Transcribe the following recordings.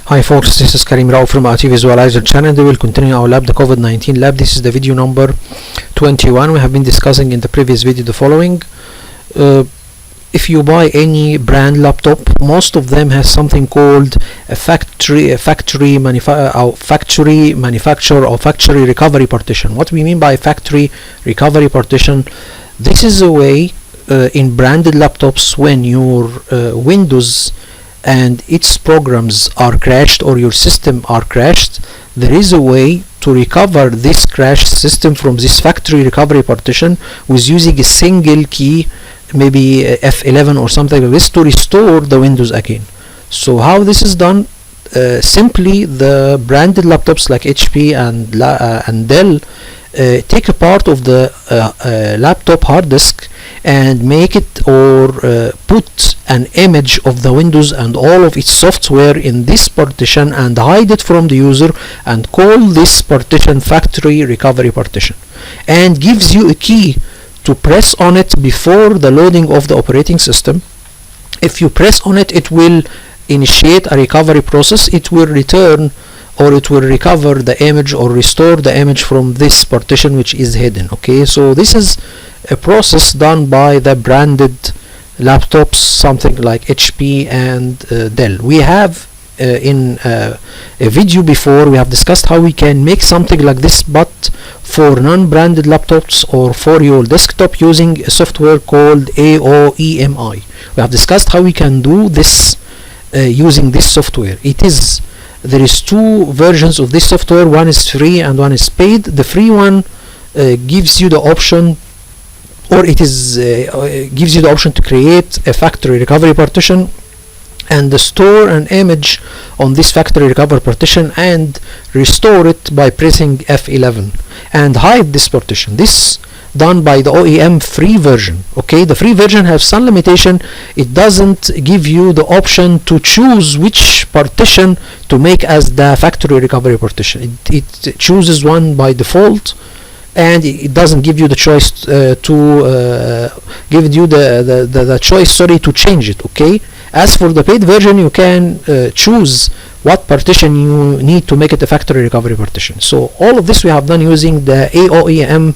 Hi folks, this is Karim Rao from IT Visualizer channel. We will continue our lab, the COVID-19 lab. This is the video number 21. We have been discussing in the previous video the following. If you buy any brand laptop, most of them has something called a factory manufacturer or factory recovery partition. What we mean by factory recovery partition, this is a way in branded laptops when your Windows and its programs are crashed or your system are crashed, there is a way to recover this crashed system from this factory recovery partition with using a single key, maybe F11 or something like this, to restore the Windows again. So how this is done? Simply the branded laptops like HP and Dell take a part of the laptop hard disk and make it or put an image of the Windows and all of its software in this partition and hide it from the user and call this partition factory recovery partition, and gives you a key to press on it before the loading of the operating system. If you press on it, it will initiate a recovery process. It will return or it will recover the image or restore the image from this partition which is hidden. Okay, so this is a process done by the branded laptops, something like HP and Dell. We have in a video before, we have discussed how we can make something like this but for non-branded laptops or for your desktop using a software called AOEMI. We have discussed how we can do this using this software. There is two versions of this software. One is free and one is paid. The free one gives you the option, or gives you the option to create a factory recovery partition and store an image on this factory recovery partition and restore it by pressing F11 and hide this partition. This done by the OEM free version. Okay, the free version has some limitation. It doesn't give you the option to choose which partition to make as the factory recovery partition. It chooses one by default, and it doesn't give you the choice to change it. Okay, as for the paid version, you can choose what partition you need to make it a factory recovery partition. So all of this we have done using the AOEM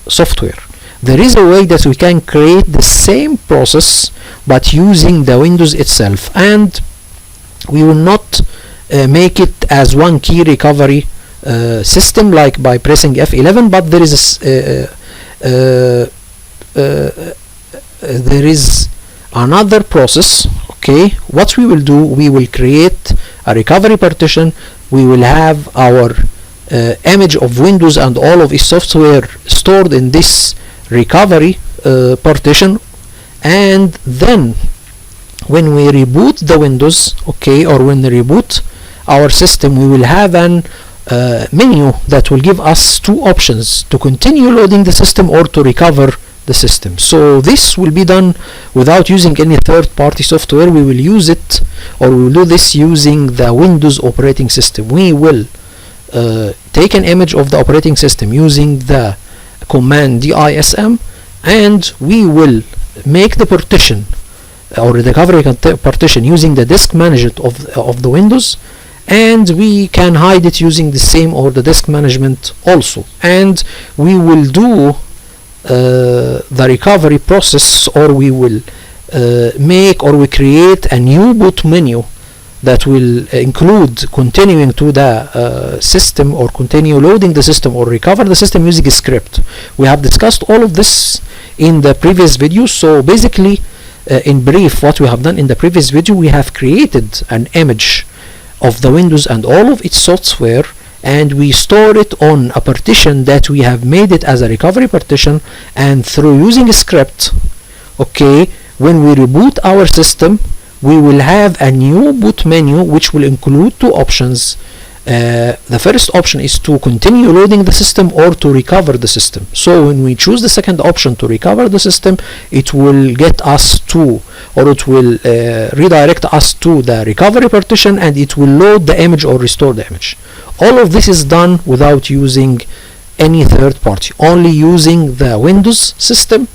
software. There is a way that we can create the same process but using the Windows itself, and we will not make it as one key recovery system like by pressing F11, but there is another process. Okay, what we will do, we will create a recovery partition. We will have our image of Windows and all of its software stored in this recovery partition, and then when we reboot the Windows, okay, or when we reboot our system, we will have an menu that will give us two options: to continue loading the system or to recover the system. So this will be done without using any third-party software. We will use it, or we will do this using the Windows operating system. We will take an image of the operating system using the command dism, and we will make the partition or the recovery partition using the disk management of the Windows, and we can hide it using the same or the disk management also, and we will do the recovery process, or we will make or we create a new boot menu that will include continuing to the system or continue loading the system or recover the system using a script. We have discussed all of this in the previous video. So basically, in brief, what we have done in the previous video, we have created an image of the Windows and all of its software, and we store it on a partition that we have made it as a recovery partition, and through using a script, okay, when we reboot our system, we will have a new boot menu which will include two options. The first option is to continue loading the system or to recover the system. So when we choose the second option, to recover the system, it will get us to, or it will redirect us to the recovery partition, and it will load the image or restore the image. All of this is done without using any third party, only using the Windows system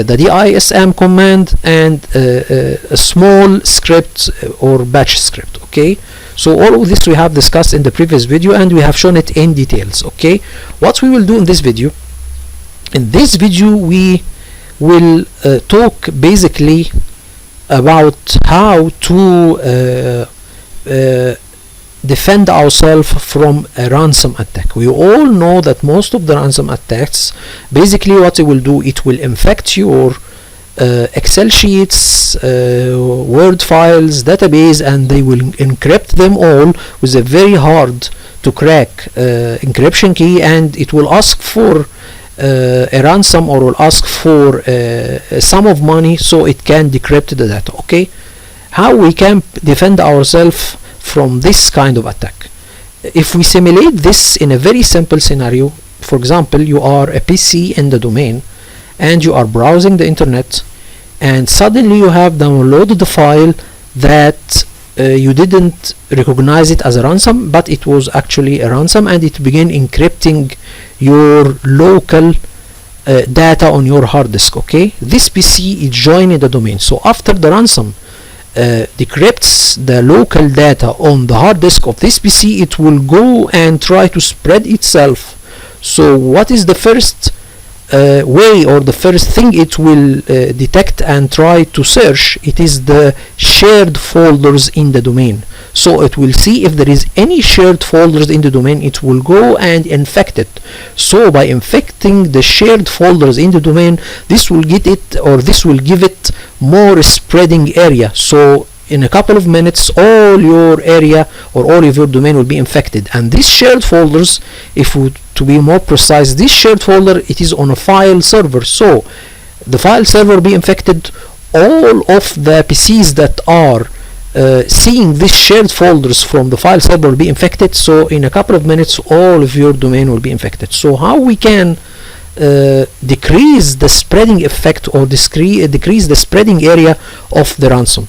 the DISM command, and a small script or batch script. Okay, so all of this we have discussed in the previous video, and we have shown it in details. Okay, what we will do in this video, we will talk basically about how to defend ourselves from a ransom attack. We all know that most of the ransom attacks, basically what it will do, it will infect your Excel sheets, Word files, database, and they will encrypt them all with a very hard to crack encryption key, and it will ask for a ransom, or will ask for a sum of money so it can decrypt the data. Okay, how we can defend ourselves from this kind of attack? If we simulate this in a very simple scenario, for example, you are a PC in the domain and you are browsing the internet, and suddenly you have downloaded the file that you didn't recognize it as a ransom, but it was actually a ransom, and it began encrypting your local data on your hard disk. Okay, this PC is joining the domain, so after the ransom decrypts the local data on the hard disk of this PC, it will go and try to spread itself. So what is the first way, or the first thing it will detect and try to search? It is the shared folders in the domain. So it will see if there is any shared folders in the domain, it will go and infect it. So by infecting the shared folders in the domain, this will get it, or this will give it more spreading area. So in a couple of minutes all your area or all of your domain will be infected. And these shared folders, if we to be more precise, this shared folder, it is on a file server. So the file server will be infected. All of the PCs that are seeing these shared folders from the file server will be infected. So in a couple of minutes all of your domain will be infected. So how we can decrease the spreading effect, or decrease the spreading area of the ransom?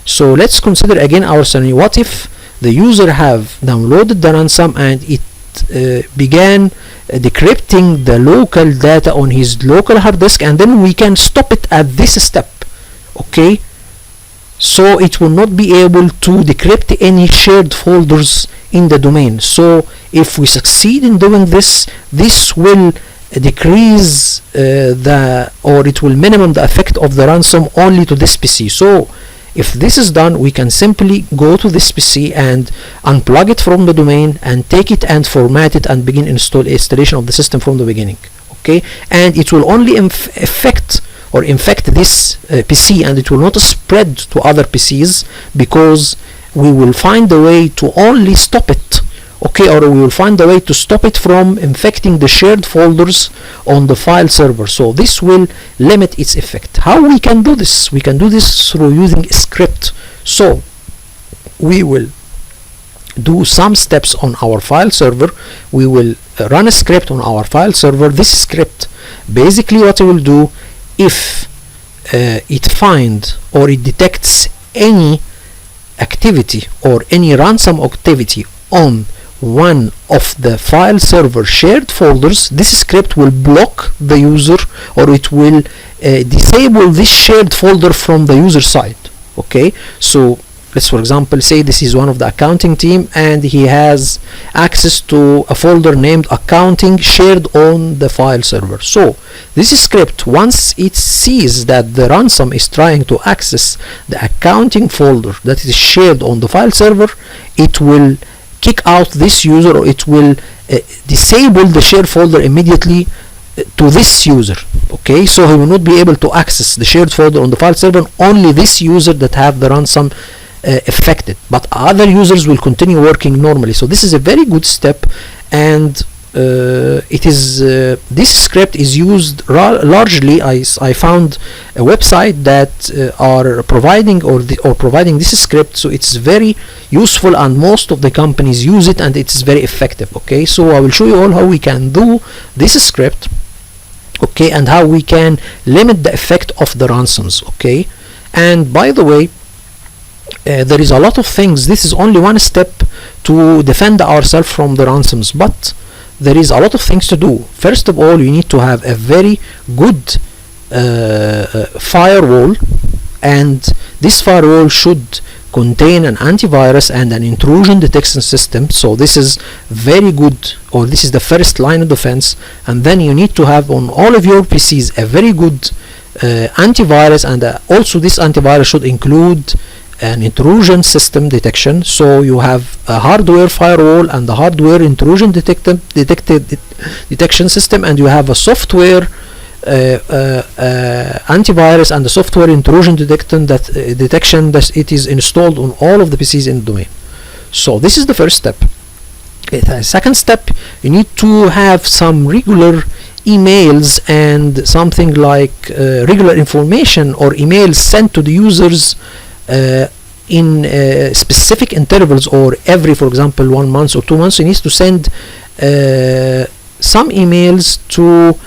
So let's consider again our scenario. What if the user have downloaded the ransom and it began decrypting the local data on his local hard disk, and then we can stop it at this step? Okay, so it will not be able to decrypt any shared folders in the domain. So if we succeed in doing this, this will decrease or it will minimum the effect of the ransom only to this PC. So if this is done, we can simply go to this PC and unplug it from the domain and take it and format it and begin installation of the system from the beginning. Okay, and it will only infect this PC, and it will not spread to other PCs, because we will find a way to only stop it. Okay, or we will find a way to stop it from infecting the shared folders on the file server. So this will limit its effect. How we can do this? We can do this through using a script. So we will do some steps on our file server. We will run a script on our file server. This script, basically what it will do, if it finds or it detects any activity or any ransom activity on one of the file server shared folders, this script will block the user, or it will disable this shared folder from the user side. Okay, so let's for example say this is one of the accounting team and he has access to a folder named accounting shared on the file server. So this script, once it sees that the ransom is trying to access the accounting folder that is shared on the file server, it will kick out this user, or it will disable the shared folder immediately to this user. Okay, so he will not be able to access the shared folder on the file server, only this user that have the ransom affected, but other users will continue working normally. So this is a very good step, and it is this script is used largely. I found a website that are providing providing this script, so it's very useful and most of the companies use it and it's very effective. Okay, so I will show you all how we can do this script, okay, and how we can limit the effect of the ransoms. Okay, and by the way, there is a lot of things. This is only one step to defend ourselves from the ransoms, but there is a lot of things to do. First of all, you need to have a very good firewall, and this firewall should contain an antivirus and an intrusion detection system. So this is very good, or this is the first line of defense. And then you need to have on all of your PCs a very good antivirus, and also this antivirus should include an intrusion system detection. So you have a hardware firewall and the hardware intrusion detection system, and you have a software antivirus and the software intrusion detection that it is installed on all of the PCs in the domain. So this is the first step. Second step, you need to have some regular emails and something like regular information or emails sent to the users in specific intervals, or every, for example, 1 month or 2 months. You need to send some emails to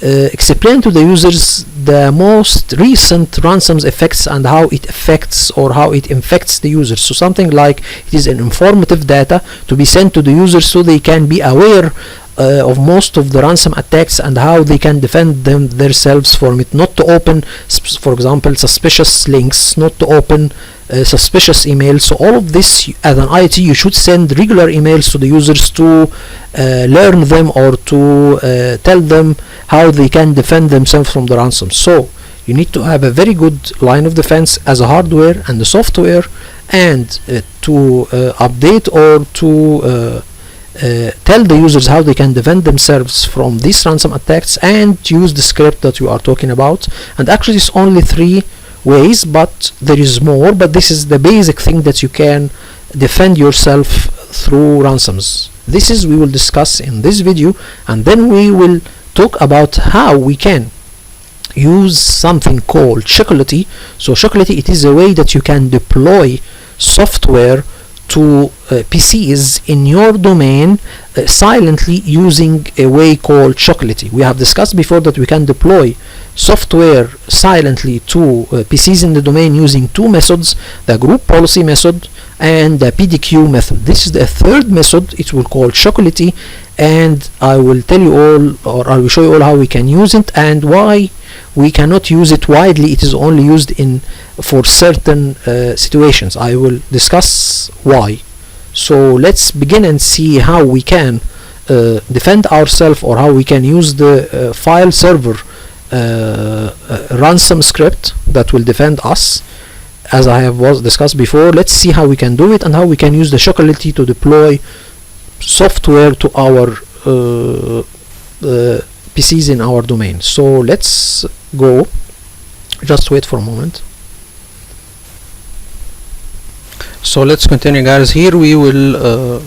explain to the users the most recent ransoms effects and how it affects or how it infects the users. So something like it is an informative data to be sent to the users so they can be aware of most of the ransom attacks and how they can defend themselves from it, not to open for example suspicious links, not to open suspicious emails. So all of this, as an IT, you should send regular emails to the users to learn them or to tell them how they can defend themselves from the ransom. So you need to have a very good line of defense as a hardware and the software, and to update or to tell the users how they can defend themselves from these ransom attacks, and use the script that you are talking about. And actually it's only 3 ways, but there is more, but this is the basic thing that you can defend yourself through ransoms. This is we will discuss in this video, and then we will talk about how we can use something called Chocolatey. So Chocolatey, it is a way that you can deploy software to PCs in your domain silently using a way called Chocolatey. We have discussed before that we can deploy software silently to PCs in the domain using 2 methods, the group policy method and the PDQ method. This is the third method. It will call Chocolatey, and I will tell you all, or I will show you all how we can use it and why we cannot use it widely. It is only used for certain situations. I will discuss why. So let's begin and see how we can defend ourselves, or how we can use the file server ransom script that will defend us, as I have discussed before. Let's see how we can do it and how we can use the Chocolatey to deploy software to our PCs in our domain. So let's go. Just wait for a moment. So let's continue, guys. Here we will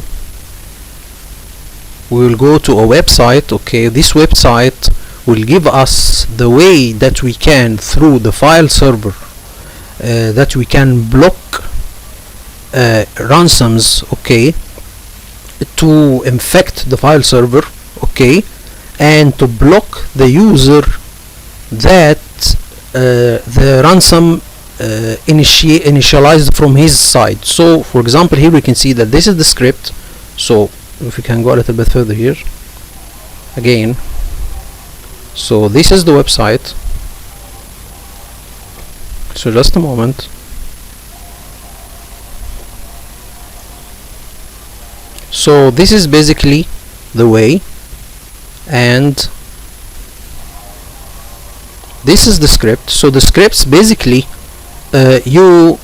go to a website. Okay, this website will give us the way that we can, through the file server, that we can block ransoms, okay, to infect the file server, okay, and to block the user that the ransom initialized from his side. So for example, here we can see that this is the script. So if we can go a little bit further here again, so this is the website. So just a moment. So this is basically the way, and this is the script. So the scripts basically, you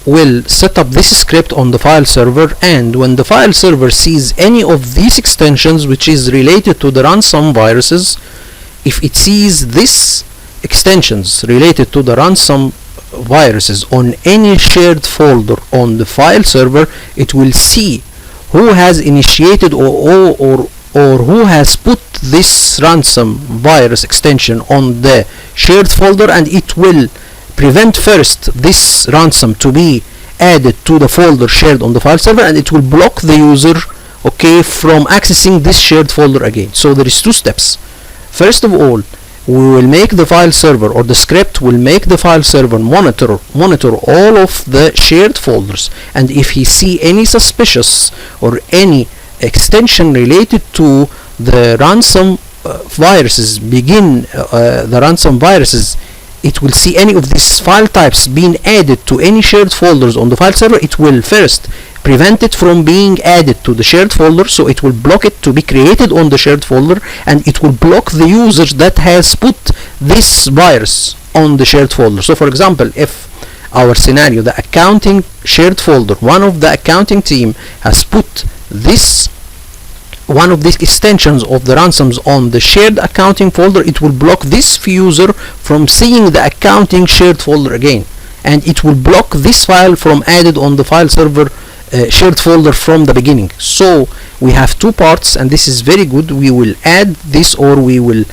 will set up this script on the file server, and when the file server sees any of these extensions which is related to the ransom viruses, if it sees this extensions related to the ransom viruses on any shared folder on the file server, it will see who has initiated or who has put this ransom virus extension on the shared folder, and it will prevent first this ransom to be added to the folder shared on the file server, and it will block the user, okay, from accessing this shared folder again. So there is 2 steps. First of all, we will make the file server, or the script will make the file server monitor all of the shared folders, and if he see any suspicious or any extension related to the ransom viruses begin, the ransom viruses, it will see any of these file types being added to any shared folders on the file server. It will first prevent it from being added to the shared folder, so it will block it to be created on the shared folder, and it will block the users that has put this virus on the shared folder. So for example, if our scenario, the accounting shared folder, one of the accounting team has put this, one of these extensions of the ransoms on the shared accounting folder, it will block this user from seeing the accounting shared folder again, and it will block this file from added on the file server shared folder from the beginning. So we have two parts, and this is very good. We will add this, or we will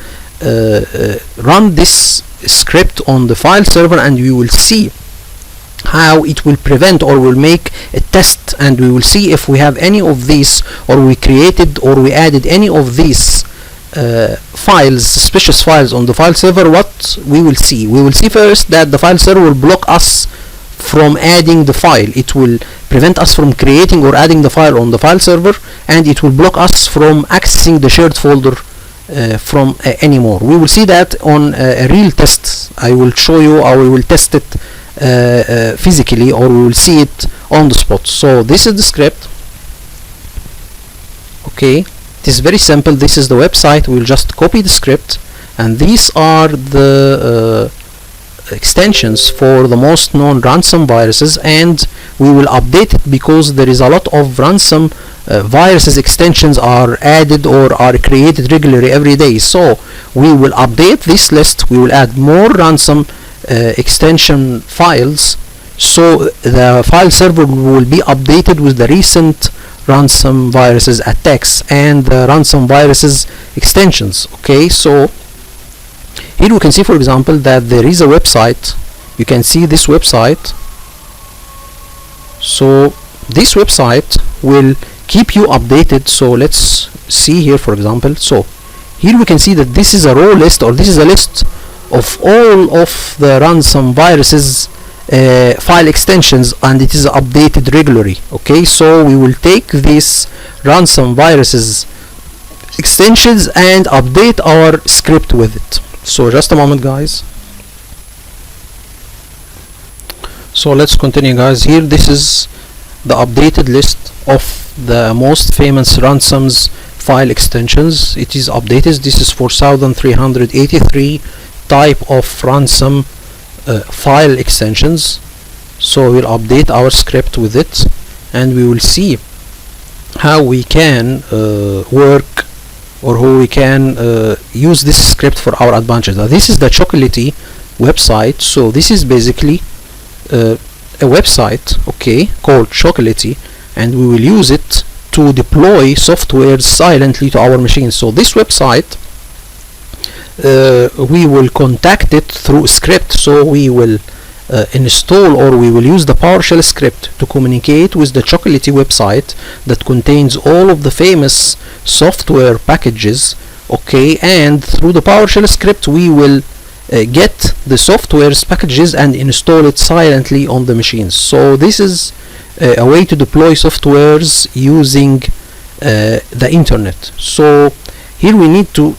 run this script on the file server, and we will see how it will prevent, or will make a test, and we will see if we have any of these, or we created or we added any of these files, suspicious files on the file server. What we will see first that the file server will block us from adding the file. It will prevent us from creating or adding the file on the file server, and it will block us from accessing the shared folder from anymore. We will see that on a real test. I will show you how we will test it physically, or we will see it on the spot. So this is the script. Okay, it is very simple. This is the website. We'll just copy the script, and these are the extensions for the most known ransom viruses, and we will update it because there is a lot of ransom viruses extensions are added or are created regularly every day. So we will update this list. We will add more ransom extension files, so the file server will be updated with the recent ransom viruses attacks and the ransom viruses extensions. Okay, so here we can see, for example, that there is a website. You can see this website. So this website will keep you updated. So let's see here, for example. So here we can see that this is a raw list, or this is a list of all of the ransom viruses file extensions, and it is updated regularly. Okay, so we will take these ransom viruses extensions and update our script with it. So just a moment, guys. So let's continue, guys. Here, this is the updated list of the most famous ransoms file extensions. It is updated. This is 4383 type of ransom file extensions. So we'll update our script with it, and we will see how we can work, or how we can use this script for our advantage. Now, this is the Chocolatey website. So this is basically a website, okay, called Chocolatey, and we will use it to deploy software silently to our machines. So this website, we will contact it through script. So we will install, or we will use the Powershell script to communicate with the Chocolatey website that contains all of the famous software packages. Okay, and through the Powershell script we will get the software's packages and install it silently on the machines. So this is a way to deploy softwares using the internet. So here we need to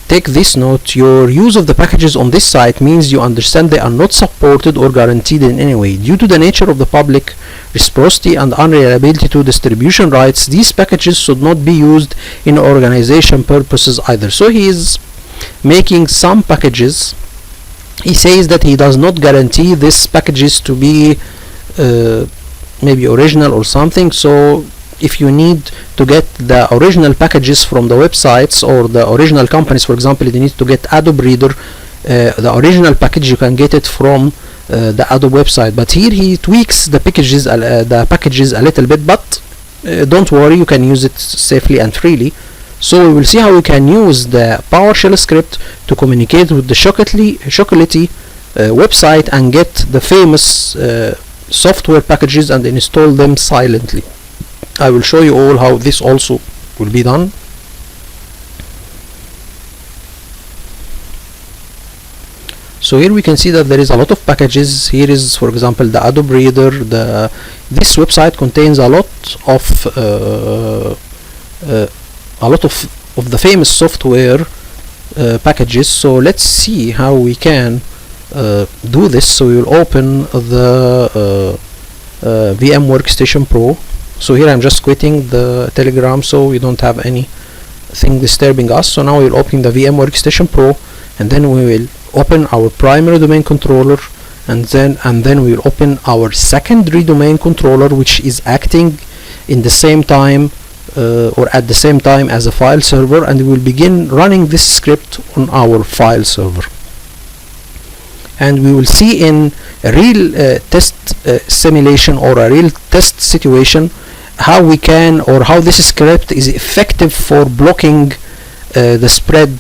take this note. Your use of the packages on this site means you understand they are not supported or guaranteed in any way. Due to the nature of the public reciprocity and unreliability to distribution rights, these packages should not be used in organization purposes either. So he is making some packages. He says that he does not guarantee these packages to be maybe original or something. So if you need to get the original packages from the websites or the original companies, for example, you need to get Adobe Reader, the original package, you can get it from the Adobe website. But here he tweaks the packages a little bit, but don't worry, you can use it safely and freely. So we will see how we can use the Powershell script to communicate with the Chocolatey website and get the famous software packages and install them silently. I will show you all how this also will be done. So here we can see that there is a lot of packages. Here is, for example, the Adobe Reader. This website contains a lot of the famous software packages. So let's see how we can do this. So we will open the VM Workstation Pro. So here I'm just quitting the Telegram so we don't have anything disturbing us. So now we'll open the VM Workstation Pro, and then we will open our primary domain controller, and then we will open our secondary domain controller, which is acting in the same time or at the same time as a file server, and we will begin running this script on our file server. And we will see in a real test simulation or a real test situation how we can, or how this script is effective for blocking the spread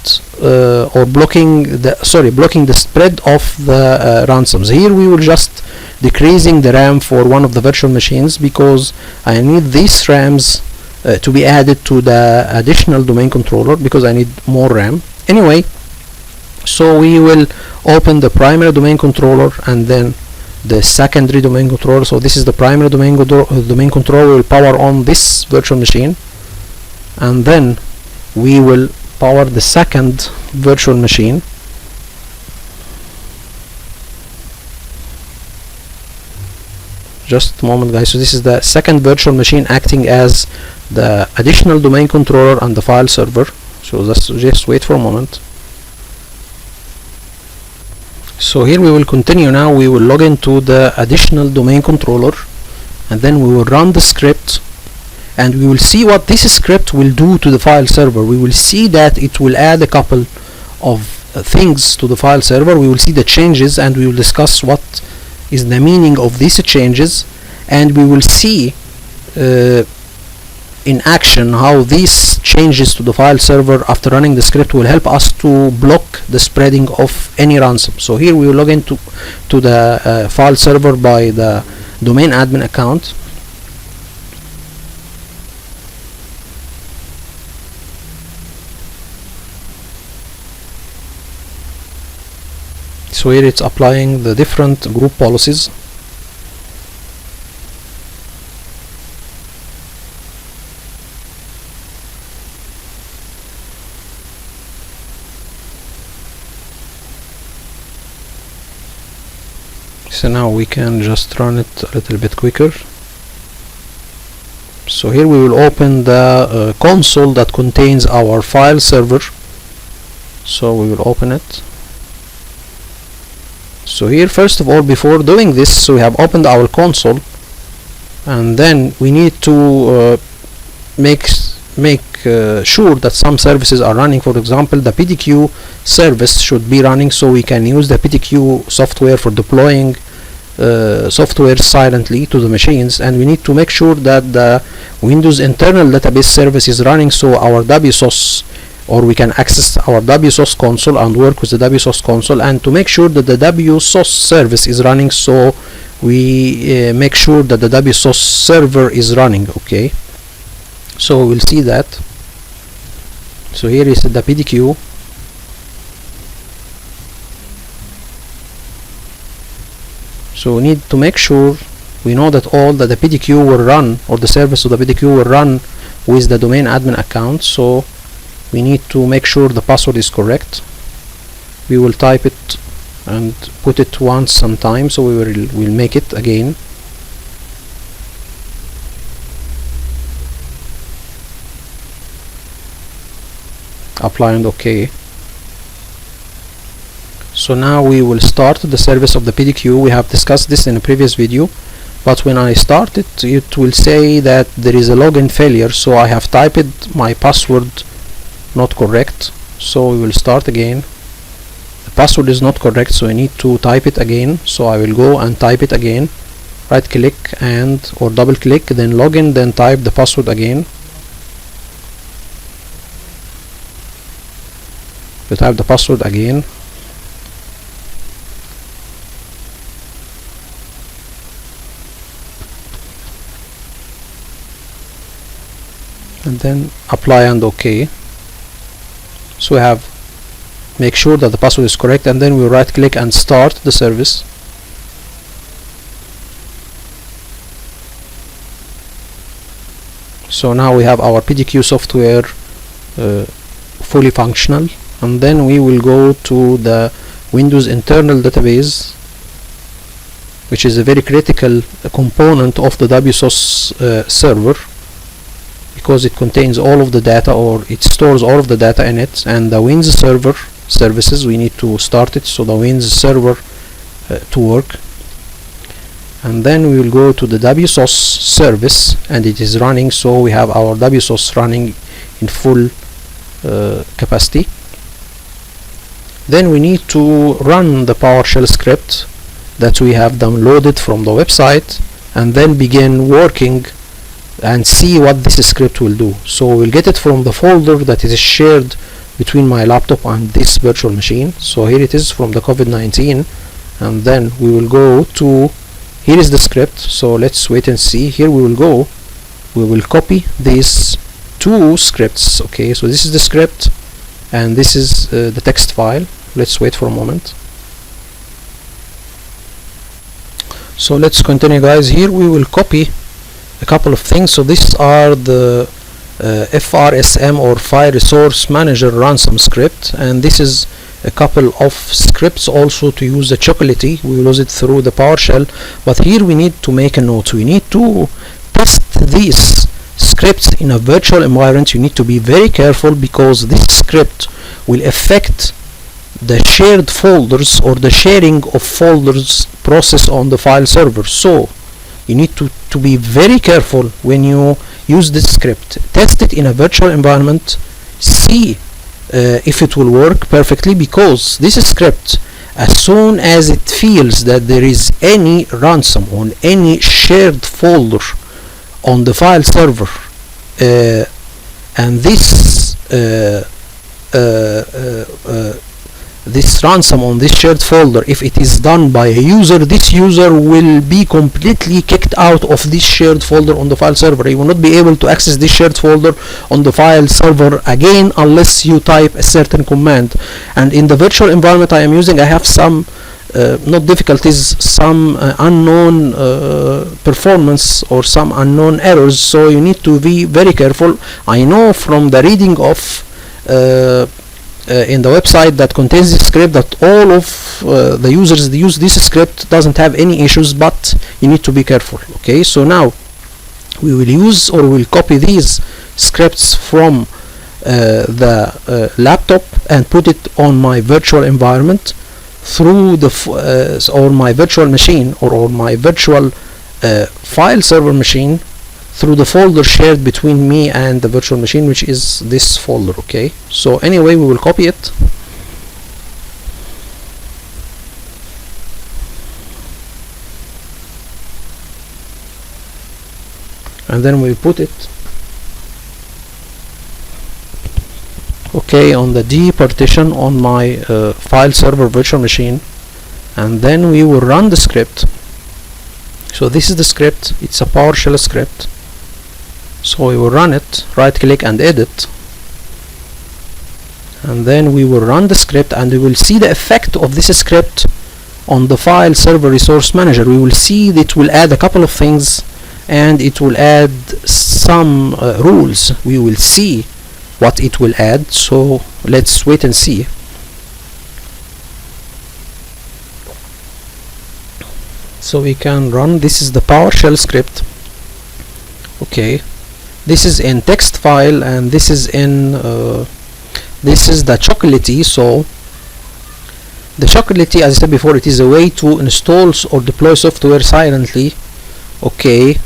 or blocking the spread of the ransoms. Here we will just decreasing the RAM for one of the virtual machines because I need these RAMs to be added to the additional domain controller because I need more RAM. Anyway, so we will open the primary domain controller and then the secondary domain controller. So this is the primary domain controller. Will power on this virtual machine, and then we will power the second virtual machine. Just a moment, guys. So this is the second virtual machine acting as the additional domain controller and the file server. So just wait for a moment. So here we will continue. Now we will log into the additional domain controller, and then we will run the script, and we will see what this script will do to the file server. We will see that it will add a couple of things to the file server. We will see the changes, and we will discuss what is the meaning of these changes, and we will see in action how these changes to the file server after running the script will help us to block the spreading of any ransom. So here we will log into the file server by the domain admin account. So here it's applying the different group policies. So now we can just run it a little bit quicker. So here we will open the console that contains our file server. So we will open it. So here, first of all, before doing this, so we have opened our console, and then we need to make sure that some services are running. For example, the PDQ service should be running, so we can use the PDQ software for deploying software silently to the machines, and we need to make sure that the Windows internal database service is running, so our WSOS, or we can access our WSOS console and work with the WSOS console, and to make sure that the WSOS service is running, so we make sure that the WSOS server is running. Okay, so we'll see that. So here is the PDQ. So we need to make sure we know that all that the PDQ will run, or the service of the PDQ will run with the domain admin account. So we need to make sure the password is correct. We will type it and put it once sometime, so we'll make it again. Apply and OK. So now we will start the service of the PDQ. We have discussed this in a previous video, but when I start it, it will say that there is a login failure, so I have typed my password not correct. So we will start again. The password is not correct, so I need to type it again. So I will go and type it again, right click and or double click, then login, then type the password again. You type the password again, and then apply and OK. So we have make sure that the password is correct, and then we right click and start the service. So now we have our PDQ software fully functional, and then we will go to the Windows internal database, which is a very critical component of the WSOS server, because it contains all of the data, or it stores all of the data in it. And the Wins server services, we need to start it, so the Wins server to work. And then we will go to the WSOS service, and it is running, so we have our WSOS running in full capacity. Then we need to run the Powershell script that we have downloaded from the website, and then begin working and see what this script will do. So we'll get it from the folder that is shared between my laptop and this virtual machine. So here it is from the COVID-19, and then we will go to, here is the script. So let's wait and see. Here we will copy these two scripts. Okay, so this is the script and this is the text file. Let's wait for a moment. So let's continue, guys. Here we will copy a couple of things. So these are the FRSM, or File Resource Manager Ransom script, and this is a couple of scripts also to use the Chocolatey. We will use it through the PowerShell, but here we need to make a note. We need to test these scripts in a virtual environment. You need to be very careful, because this script will affect the shared folders, or the sharing of folders process on the file server. So you need to be very careful when you use this script. Test it in a virtual environment, see if it will work perfectly, because this script, as soon as it feels that there is any ransom on any shared folder on the file server, and this ransom on this shared folder, if it is done by a user, this user will be completely kicked out of this shared folder on the file server. You will not be able to access this shared folder on the file server again unless you type a certain command. And in the virtual environment I am using, I have some not difficulties, some unknown performance, or some unknown errors, so you need to be very careful. I know from the reading of in the website that contains this script that all of the users that use this script doesn't have any issues, but you need to be careful. Okay, so now we will use, or we will copy these scripts from the laptop and put it on my virtual environment through the or my virtual machine, or my virtual file server machine, through the folder shared between me and the virtual machine, which is this folder. Okay, so anyway, we will copy it, and then we put it on the D partition on my file server virtual machine, and then we will run the script. So this is the script, it's a PowerShell script. So we will run it, right click and edit, and then we will run the script, and we will see the effect of this script on the file server resource manager. We will see that it will add a couple of things, and it will add some rules. We will see what it will add, so let's wait and see. So we can run, this is the PowerShell script. Okay, this is in text file, and this is in this is the Chocolatey. So the Chocolatey, as I said before, it is a way to install or deploy software silently. Okay,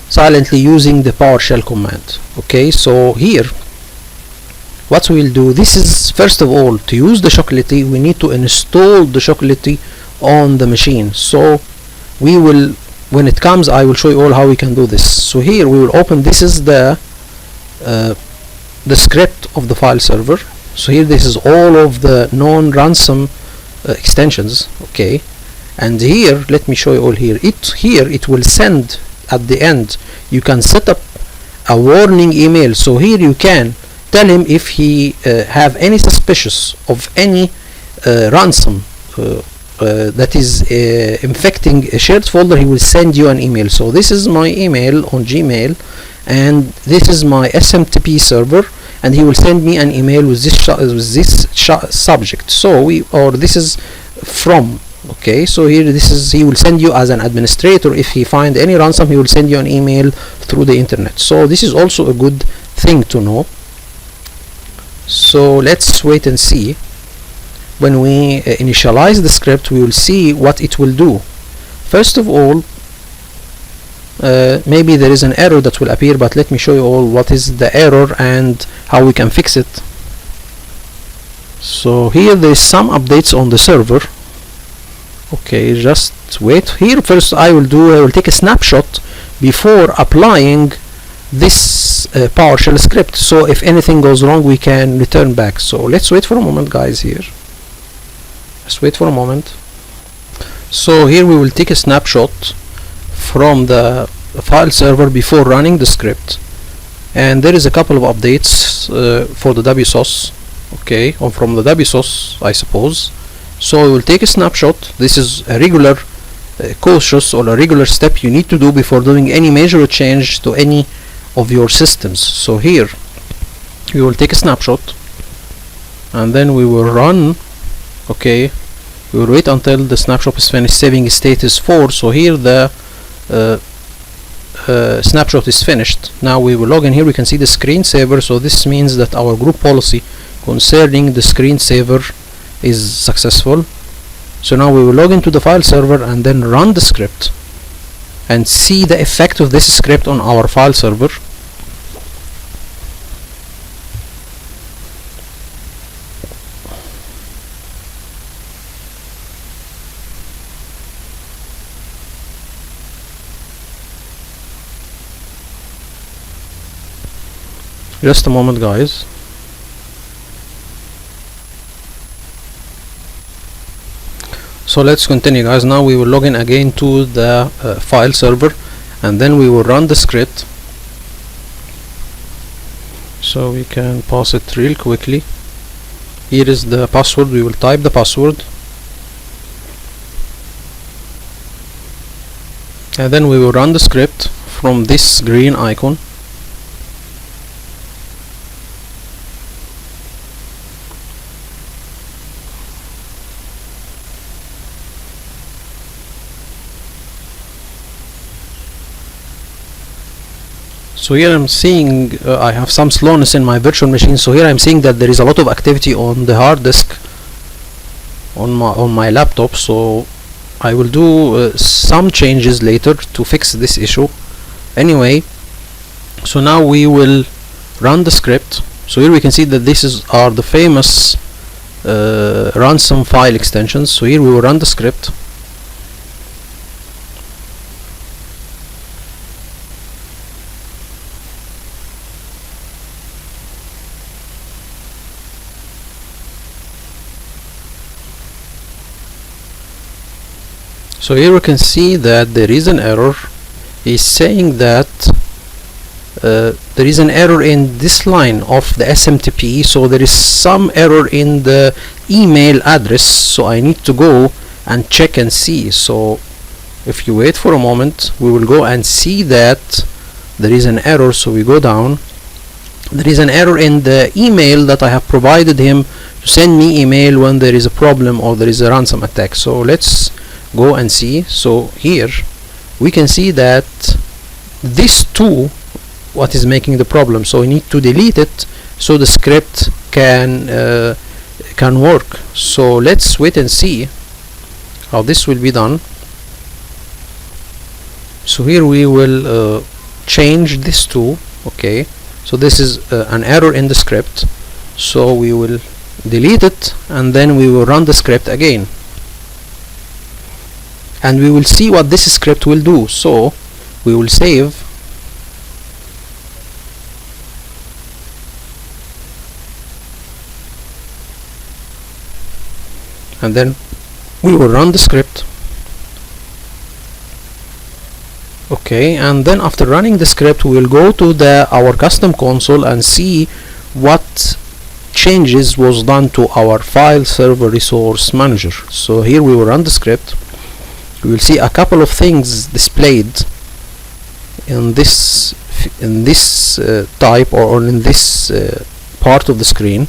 silently using the PowerShell command. Okay, so here what we will do, this is, first of all, to use the Chocolatey we need to install the Chocolatey on the machine. So we will, when it comes, I will show you all how we can do this. So here we will open, this is the script of the file server. So here this is all of the known ransom extensions. Okay, and here let me show you all here. It will send at the end, you can set up a warning email. So here you can tell him if he have any suspicious of any ransom that is infecting a shared folder, he will send you an email. So this is my email on Gmail, and this is my SMTP server, and he will send me an email with this subject. So this is from. Okay, so here he will send you as an administrator. If he find any ransom, he will send you an email through the internet. So this is also a good thing to know. So let's wait and see. When we initialize the script, we will see what it will do. First of all, maybe there is an error that will appear, but let me show you all what is the error and how we can fix it. So here there is some updates on the server. Okay, just wait. Here first I will take a snapshot before applying this PowerShell script, so if anything goes wrong we can return back. So let's wait for a moment, guys. Here, just wait for a moment. So here we will take a snapshot from the file server before running the script, and there is a couple of updates for the WSOS. Okay, or from the WSOS, I suppose. So we will take a snapshot. This is a regular cautious or a regular step you need to do before doing any major change to any of your systems. So here we will take a snapshot and then we will run. Okay, we will wait until the snapshot is finished. Saving status 4. So here the snapshot is finished. Now we will log in. Here we can see the screensaver. So this means that our group policy concerning the screensaver is successful. So now we will log into the file server and then run the script and see the effect of this script on our file server. Just a moment, guys. So let's continue, guys. Now we will log in again to the file server and then we will run the script. So we can pass it real quickly. Here is the password. We will type the password and then we will run the script from this green icon. So here I'm seeing I have some slowness in my virtual machine. So here I'm seeing that there is a lot of activity on the hard disk on my laptop. So I will do some changes later to fix this issue. Anyway, so now we will run the script. So here we can see that this are the famous ransom file extensions. So here we will run the script. So here we can see that there is an error. It's saying that there is an error in this line of the SMTP. So there is some error in the email address. So I need to go and check and see. So if you wait for a moment, we will go and see that there is an error. So we go down. There is an error in the email that I have provided him to send me email when there is a problem or there is a ransom attack. So let's go and see. So here we can see that this too what is making the problem. So we need to delete it so the script can work. So let's wait and see how this will be done. So here we will change this to okay. So this is an error in the script. So we will delete it and then we will run the script again. And we will see what this script will do. So we will save and then we will run the script. Okay, and then after running the script we will go to our custom console and see what changes was done to our file server resource manager. So here we will run the script. We will see a couple of things displayed in this type or in this part of the screen.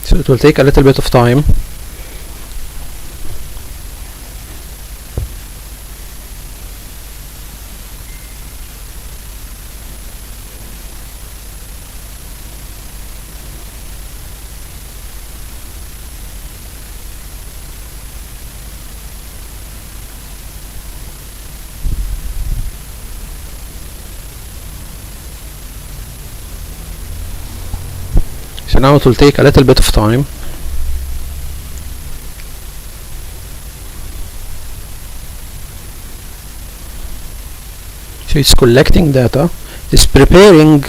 So it will take a little bit of time. So now it will take a little bit of time. So it's collecting data, it's preparing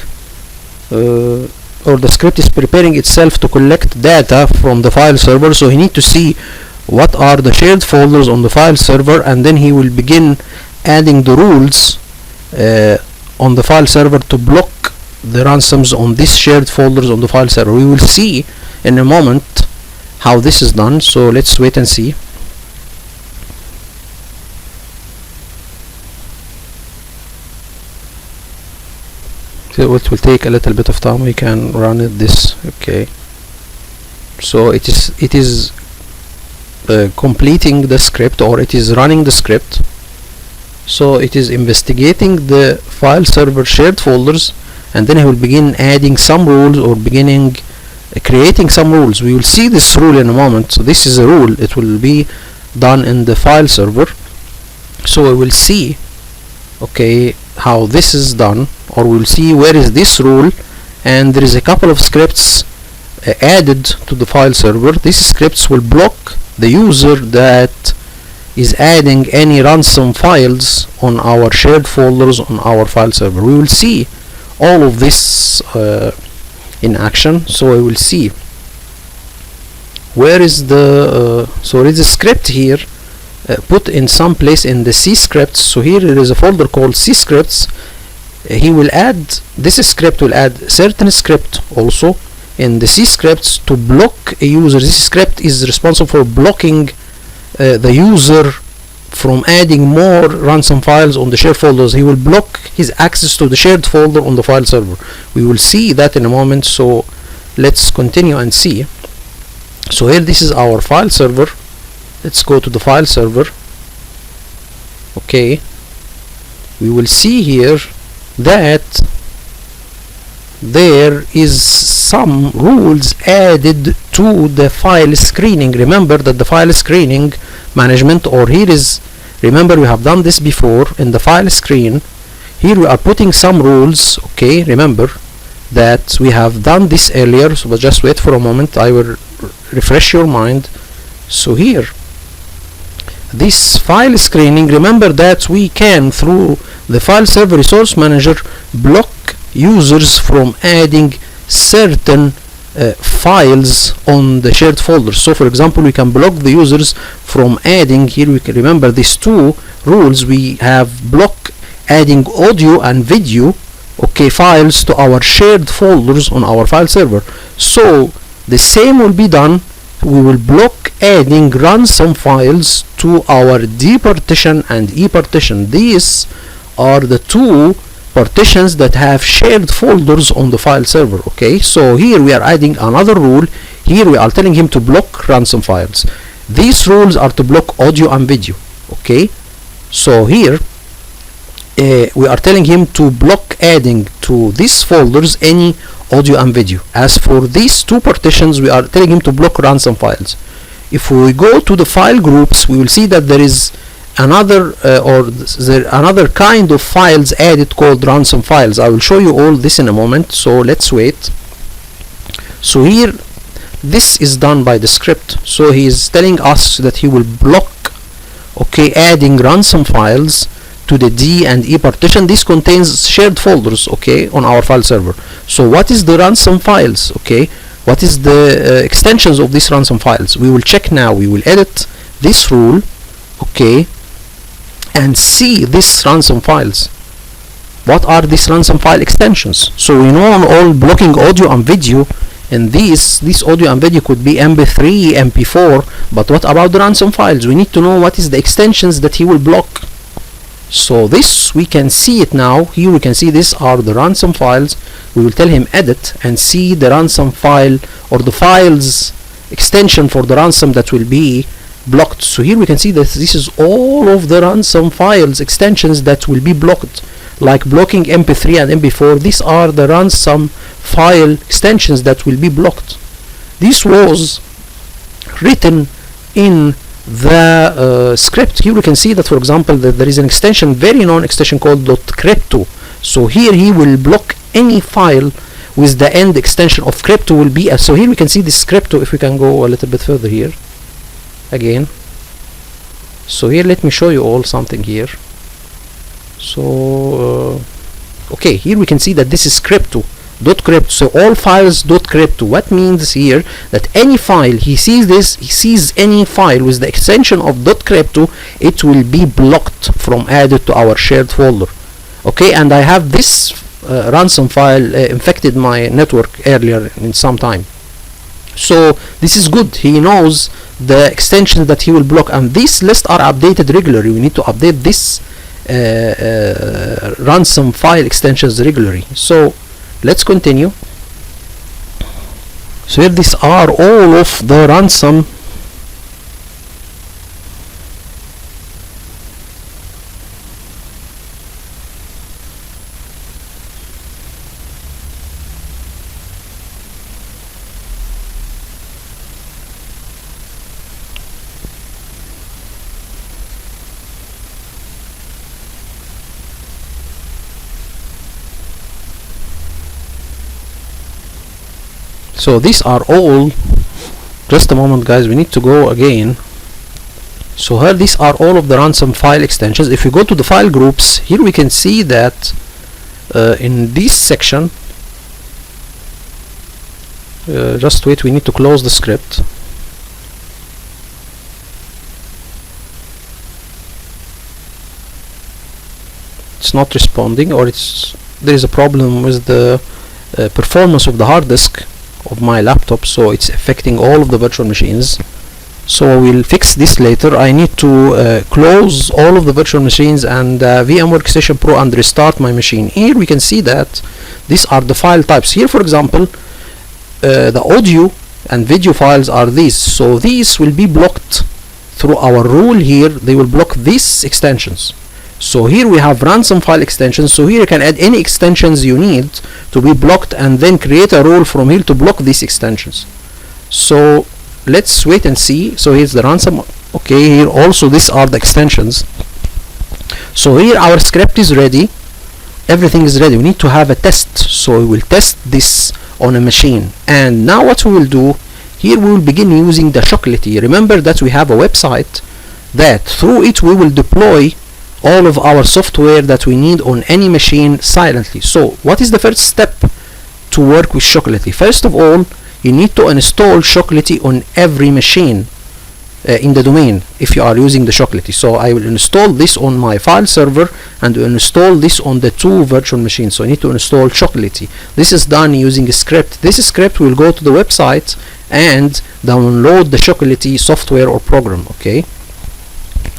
or the script is preparing itself to collect data from the file server. So he need to see what are the shared folders on the file server, and then he will begin adding the rules on the file server to block the ransoms on these shared folders on the file server. We will see in a moment how this is done, so let's wait and see. So it will take a little bit of time. We can run it this. Okay, so it is completing the script, or it is running the script. So it is investigating the file server shared folders, and then he will begin adding some rules or beginning creating some rules. We will see this rule in a moment. So this is a rule, it will be done in the file server. So we will see, okay, how this is done, or we will see where is this rule, and there is a couple of scripts added to the file server. These scripts will block the user that is adding any ransom files on our shared folders on our file server. We will see all of this in action. So we will see where is the so there is a script here put in some place in the C scripts. So here there is a folder called C scripts. He will add, this script will add certain script also in the C scripts to block a user. This script is responsible for blocking the user from adding more ransom files on the shared folders. He will block his access to the shared folder on the file server. We will see that in a moment, so let's continue and see. So here this is our file server. Let's go to the file server. Okay, we will see here that there is some rules added to the file screening. Remember that the file screening management, or here is, remember we have done this before in the file screen. Here we are putting some rules. Okay, remember that we have done this earlier, so just wait for a moment, I will refresh your mind. So here this file screening, remember that we can, through the file server resource manager, block users from adding certain files on the shared folder. So for example, we can block the users from adding, here we can remember these two rules. We have block adding audio and video, okay, files to our shared folders on our file server. So the same will be done. We will block adding ransom files to our D partition and E partition. These are the two partitions that have shared folders on the file server. Okay, so here we are adding another rule. Here we are telling him to block ransom files. These rules are to block audio and video. Okay, so here we are telling him to block adding to these folders any audio and video. As for these two partitions, we are telling him to block ransom files. If we go to the file groups, we will see that there is another another kind of files added called ransom files. I will show you all this in a moment, so let's wait. So here this is done by the script. So he is telling us that he will block, okay, adding ransom files to the D and E partition. This contains shared folders, okay, on our file server. So what is the ransom files? Okay, what is the extensions of these ransom files? We will check now. We will edit this rule, okay, and see these ransom files. what are these ransom file extensions. So we know on all blocking audio and video, and this audio and video could be MP3, MP4, but what about the ransom files? We need to know what is the extensions that he will block. So this we can see it now. Here we can see these are the ransom files. We will tell him edit and see the ransom file or the files extension for the ransom that will be blocked. So here we can see that this is all of the ransom files extensions that will be blocked, like blocking MP3 and MP4. These are the ransom file extensions that will be blocked. This was written in the script. Here we can see that, for example, that there is an extension, very known extension called .crypto. So here he will block any file with the end extension of crypto will be. So here we can see this crypto. If we can go a little bit further here again. So here let me show you all something here. So okay, here we can see that this is crypto. .crypto. So all files .crypto. What means here that any file he sees any file with the extension of .crypto, it will be blocked from added to our shared folder. Okay, and I have this ransom file infected my network earlier in some time. So this is good. He knows the extensions that he will block, and these lists are updated regularly. We need to update this ransom file extensions regularly. So let's continue. So here these are all of the ransom So these are all, just a moment guys, we need to go again. So here these are all of the ransom file extensions. If we go to the file groups, here we can see that in this section, just wait, we need to close the script. It's not responding, or there is a problem with the performance of the hard disk of my laptop, so it's affecting all of the virtual machines. So we'll fix this later. I need to close all of the virtual machines and VM Workstation Pro and restart my machine. Here we can see that these are the file types. Here, for example, the audio and video files are these. So these will be blocked through our rule here. They will block these extensions. So here we have ransom file extensions. So here you can add any extensions you need to be blocked, and then create a rule from here to block these extensions. So let's wait and see. So here's the ransom. Okay, here also these are the extensions. So here our script is ready. Everything is ready. We need to have a test. So we will test this on a machine. And now what we will do, here we will begin using the Chocolatey. Remember that we have a website that through it we will deploy all of our software that we need on any machine silently. So what is the first step to work with Chocolatey? First of all, you need to install Chocolatey on every machine in the domain if you are using the Chocolatey. So I will install this on my file server and install this on the 2 virtual machines. So I need to install Chocolatey. This is done using a script. This script will go to the website and download the Chocolatey software or program. Okay,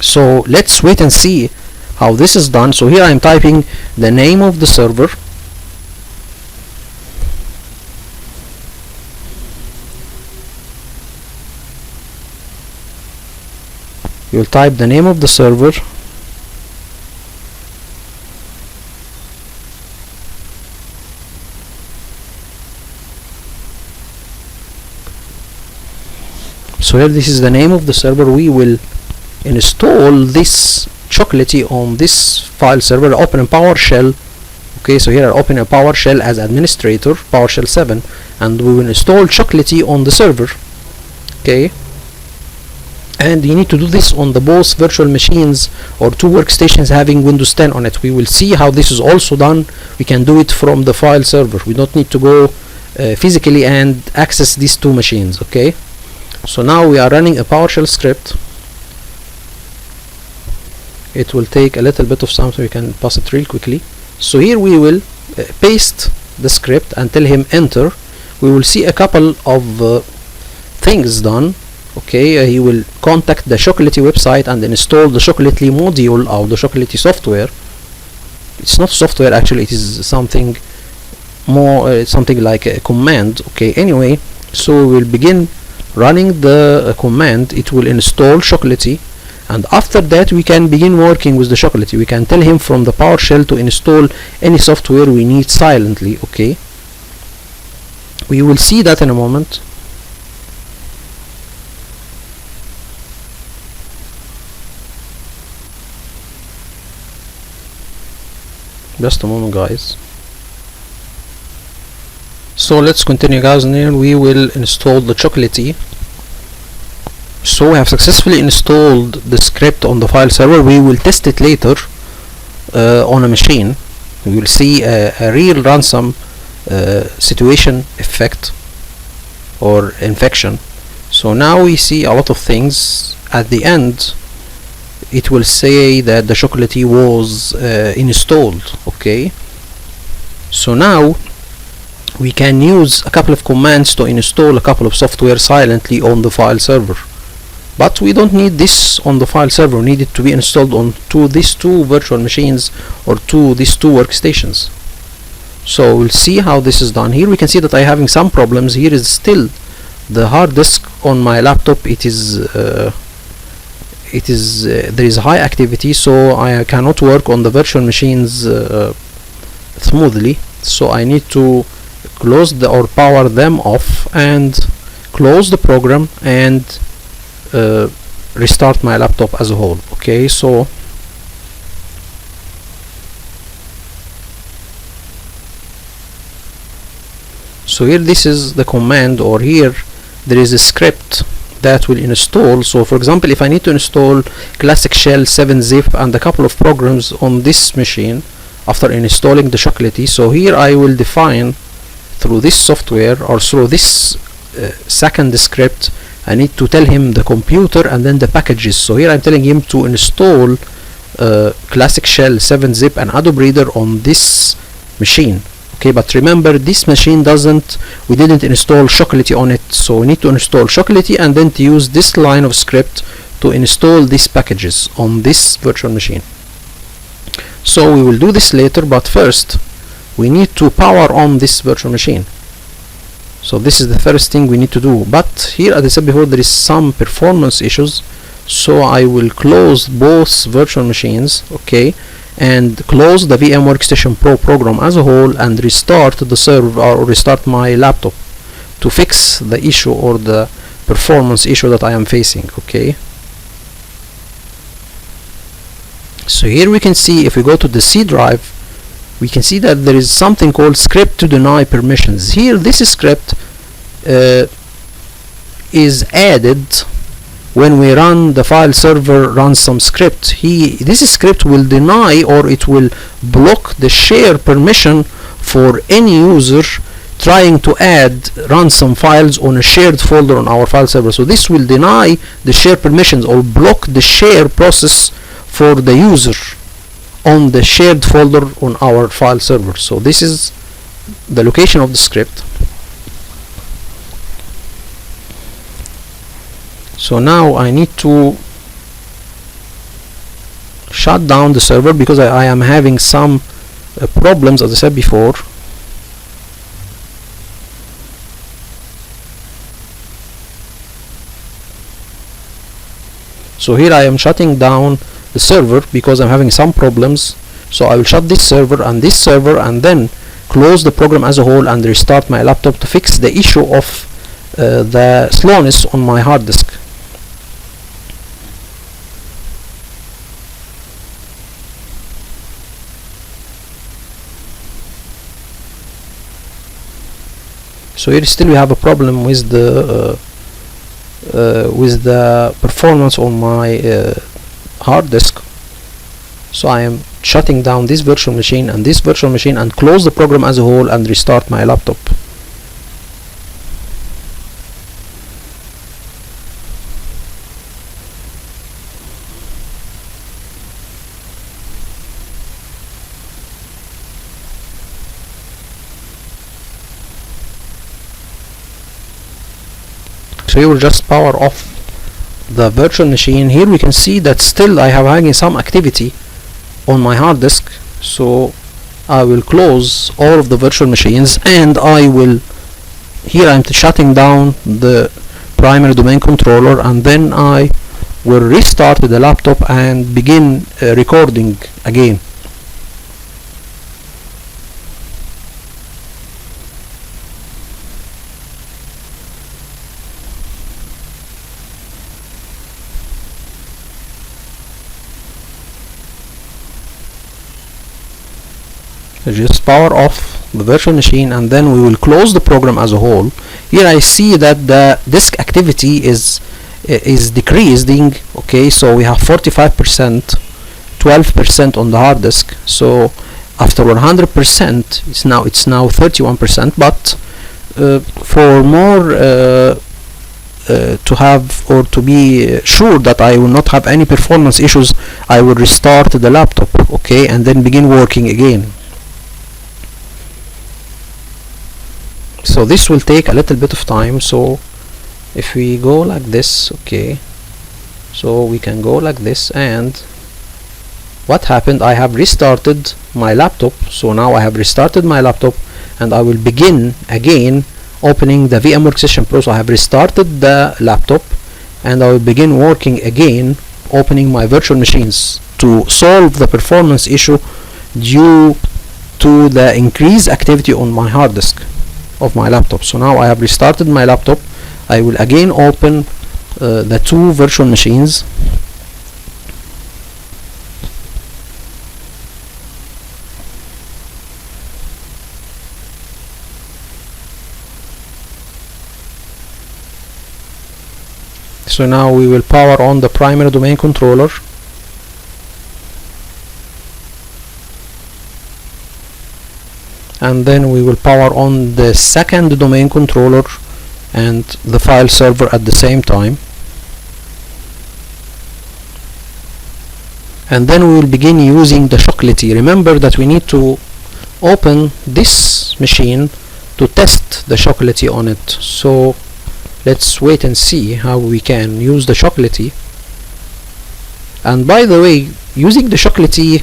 so let's wait and see how this is done. So here I am typing the name of the server. You'll type the name of the server. So here this is the name of the server. We will install this Chocolatey on this file server. Open a PowerShell. Okay, so here I open a PowerShell as administrator, PowerShell 7, and we will install Chocolatey on the server. Okay, and you need to do this on the both virtual machines or 2 workstations having Windows 10 on it. We will see how this is also done. We can do it from the file server. We don't need to go physically and access these 2 machines. Okay, so now we are running a PowerShell script. It will take a little bit of time, so we can pass it real quickly. So here we will paste the script and tell him enter. We will see a couple of things done. Okay, he will contact the Chocolatey website and install the Chocolatey module of the Chocolatey software. It's not software actually, it is something more, something like a command. Okay, anyway, so we will begin running the command. It will install Chocolatey, and after that we can begin working with the Chocolatey. We can tell him from the PowerShell to install any software we need silently. Okay, we will see that in a moment. Just a moment, guys. So let's continue, guys, and here we will install the Chocolatey. So we have successfully installed the script on the file server. We will test it later on a machine. We will see a real ransom situation effect or infection. So now we see a lot of things. At the end it will say that the Chocolatey was installed. Okay, so now we can use a couple of commands to install a couple of software silently on the file server, but we don't need this on the file server. We need it to be installed on these two virtual machines or these two workstations. So we'll see how this is done. Here we can see that I'm having some problems. Here is still the hard disk on my laptop. It is there is high activity, so I cannot work on the virtual machines smoothly. So I need to close or power them off and close the program and restart my laptop as a whole. Okay, so here this is the command, or here there is a script that will install. So for example, if I need to install classic shell 7-zip and a couple of programs on this machine after installing the Chocolatey, so here I will define through this software or through this second script, I need to tell him the computer and then the packages. So here I'm telling him to install classic shell 7-zip and Adobe Reader on this machine. Okay, but remember, this machine we didn't install Chocolatey on it, so we need to install Chocolatey and then to use this line of script to install these packages on this virtual machine. So we will do this later, but first we need to power on this virtual machine. So this is the first thing we need to do. But here, as I said before, there is some performance issues, so I will close both virtual machines. Okay, and close the VM Workstation Pro program as a whole and restart the server or restart my laptop to fix the issue or the performance issue that I am facing. Okay, so here we can see, if we go to the C drive, we can see that there is something called script to deny permissions. Here this script is added when we run the file server ransom script. This script will deny, or it will block the share permission for any user trying to add ransom files on a shared folder on our file server. So this will deny the share permissions or block the share process for the user on the shared folder on our file server. So this is the location of the script. So now I need to shut down the server because I am having some problems, as I said before. So here I am shutting down the server because I'm having some problems. So I will shut this server and then close the program as a whole and restart my laptop to fix the issue of the slowness on my hard disk. So here still we have a problem with the performance on my hard disk. So I am shutting down this virtual machine and this virtual machine and close the program as a whole and restart my laptop. So here we'll just power off the virtual machine. Here we can see that still I have having some activity on my hard disk, so I will close all of the virtual machines, and I will, here I'm shutting down the primary domain controller, and then I will restart the laptop and begin recording again. So just power off the virtual machine, and then we will close the program as a whole. Here I see that the disk activity is decreasing. Okay, so we have 45%, 12% on the hard disk. So after 100%, it's now 31%. But for more to have, or to be sure that I will not have any performance issues, I will restart the laptop, okay, and then begin working again. So this will take a little bit of time. So if we go like this, okay, so we can go like this, and what happened, I have restarted my laptop. So now I have restarted my laptop, and I will begin again opening the VM Workstation Pro. So I have restarted the laptop, and I will begin working again, opening my virtual machines to solve the performance issue due to the increased activity on my hard disk of my laptop. So now I have restarted my laptop. I will again open the two virtual machines, so now we will power on the primary domain controller, and then we will power on the second domain controller and the file server at the same time, and then we will begin using the Chocolatey. Remember that we need to open this machine to test the Chocolatey on it. So let's wait and see how we can use the Chocolatey. And by the way, using the Chocolatey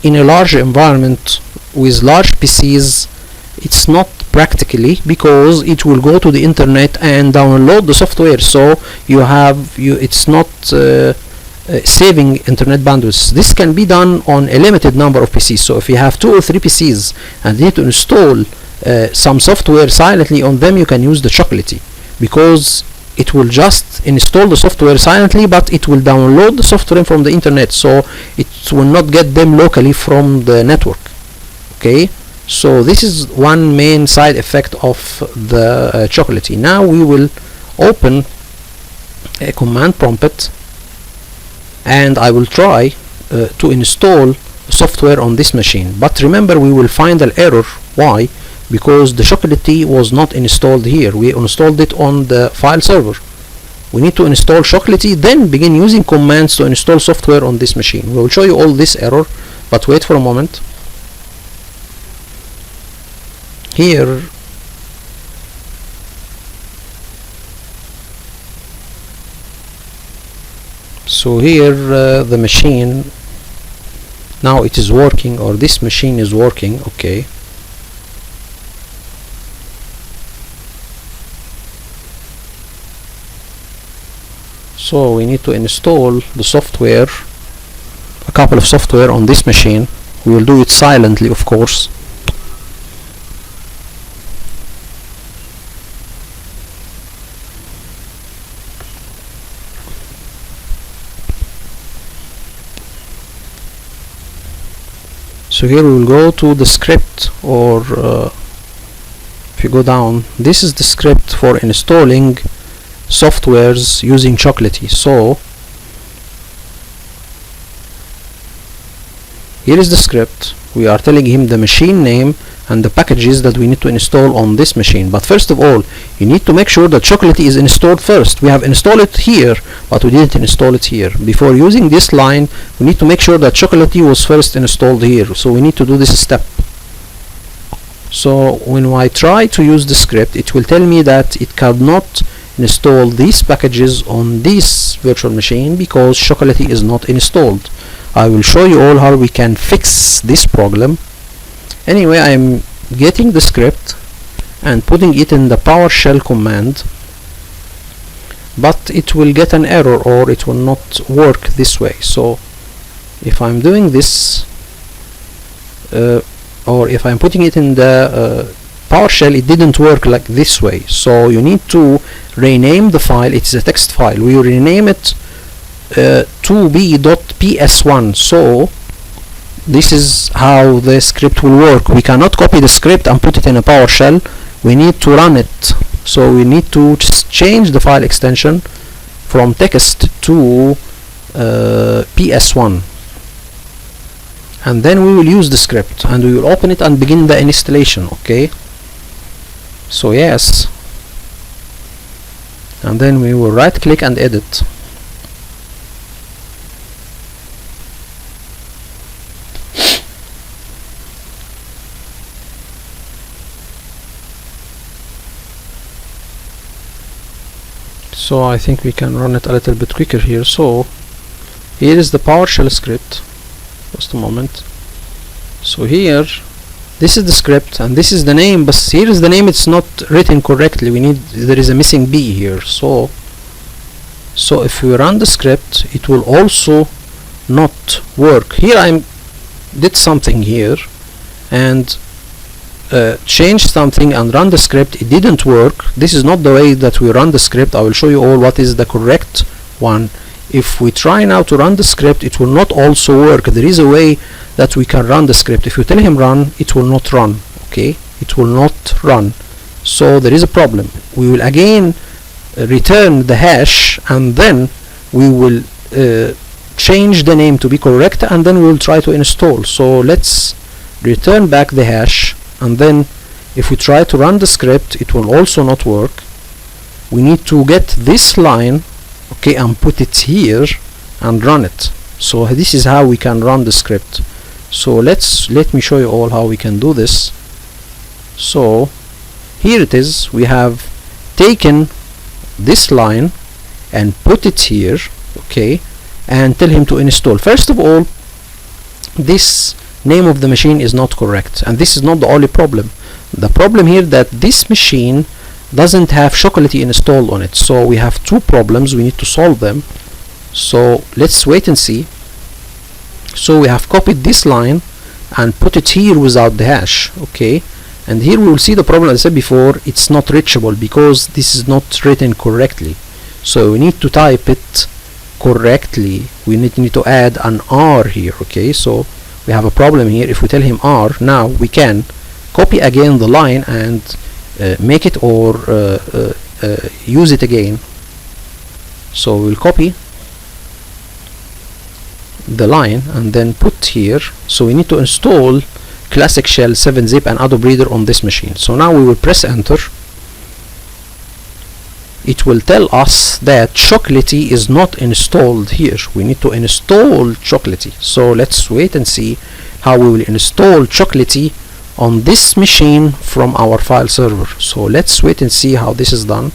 in a large environment with large PCs, it's not practically, because it will go to the internet and download the software. So it's not saving internet bandwidth. This can be done on a limited number of PCs. So if you have 2 or 3 PCs and you need to install some software silently on them, you can use the Chocolatey, because it will just install the software silently, but it will download the software from the internet, so it will not get them locally from the network. Okay, so this is one main side effect of the Chocolatey. Now we will open a command prompt, and I will try to install software on this machine. But remember, we will find an error. Why? Because the Chocolatey was not installed here. We installed it on the file server. We need to install Chocolatey, then begin using commands to install software on this machine. We will show you all this error, but wait for a moment. Here so here the machine, now it is working, or this machine is working. Okay, so we need to install the software, a couple of software on this machine. We will do it silently, of course. So here we will go to the script, or if you go down, this is the script for installing softwares using Chocolatey. So here is the script. We are telling him the machine name and the packages that we need to install on this machine. But first of all, you need to make sure that Chocolatey is installed first. We have installed it here, but we didn't install it here. Before using this line, we need to make sure that Chocolatey was first installed here. So we need to do this step. So when I try to use the script, it will tell me that it cannot install these packages on this virtual machine because Chocolatey is not installed. I will show you all how we can fix this problem. Anyway, I am getting the script and putting it in the PowerShell command, but it will get an error or it will not work this way. So if I'm doing this or if I'm putting it in the PowerShell, it didn't work like this way. So you need to rename the file. It's a text file. We rename it to.ps1. So this is how the script will work. We cannot copy the script and put it in a PowerShell. We need to run it. So we need to just change the file extension from text to ps1, and then we will use the script and we will open it and begin the installation. Okay, so yes, and then we will right click and edit. So I think we can run it a little bit quicker here. So here is the PowerShell script. Just a moment. So here, this is the script and this is the name, but here is the name, it's not written correctly. There is a missing B here. So if we run the script, it will also not work. Here I did something here and changed something and run the script. It didn't work. This is not the way that we run the script. I will show you all what is the correct one. If we try now to run the script, it will not also work. There is a way that we can run the script. If you tell him run, it will not run. Okay, it will not run. So there is a problem. We will again return the hash and then we will change the name to be correct and then we will try to install. So let's return back the hash, and then if we try to run the script, it will also not work. We need to get this line, okay, and put it here and run it. So this is how we can run the script. So let me show you all how we can do this. So here it is. We have taken this line and put it here, okay, and tell him to install. First of all, this name of the machine is not correct, and this is not the only problem. The problem here that this machine doesn't have Chocolatey installed on it. So we have two problems. We need to solve them. So let's wait and see. So we have copied this line and put it here without the hash, okay, and here we will see the problem. As I said before, it's not reachable because this is not written correctly. So we need to type it correctly. We need to add an R here, okay. So we have a problem here. If we tell him R, now we can copy again the line and make it or use it again. So we'll copy the line and then put here. So we need to install Classic Shell 7-zip and Adobe Reader on this machine. So now we will press enter. It will tell us that Chocolatey is not installed here. We need to install Chocolatey. So let's wait and see how we will install Chocolatey on this machine from our file server. So let's wait and see how this is done.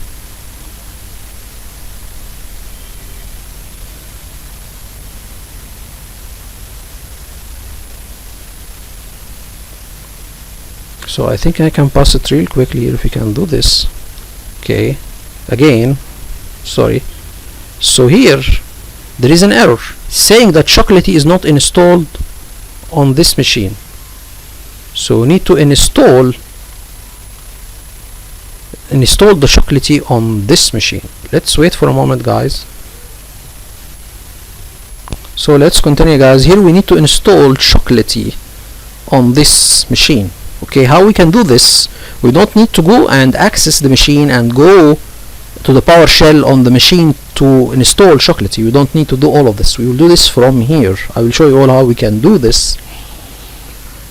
So I think I can pass it real quickly if we can do this. Okay, again, sorry. So here there is an error saying that Chocolatey is not installed on this machine. So we need to install the Chocolatey on this machine. Let's wait for a moment, guys. So let's continue, guys. Here we need to install Chocolatey on this machine. Okay, how we can do this? We don't need to go and access the machine and go to the PowerShell on the machine to install Chocolatey. We don't need to do all of this. We will do this from here. I will show you all how we can do this.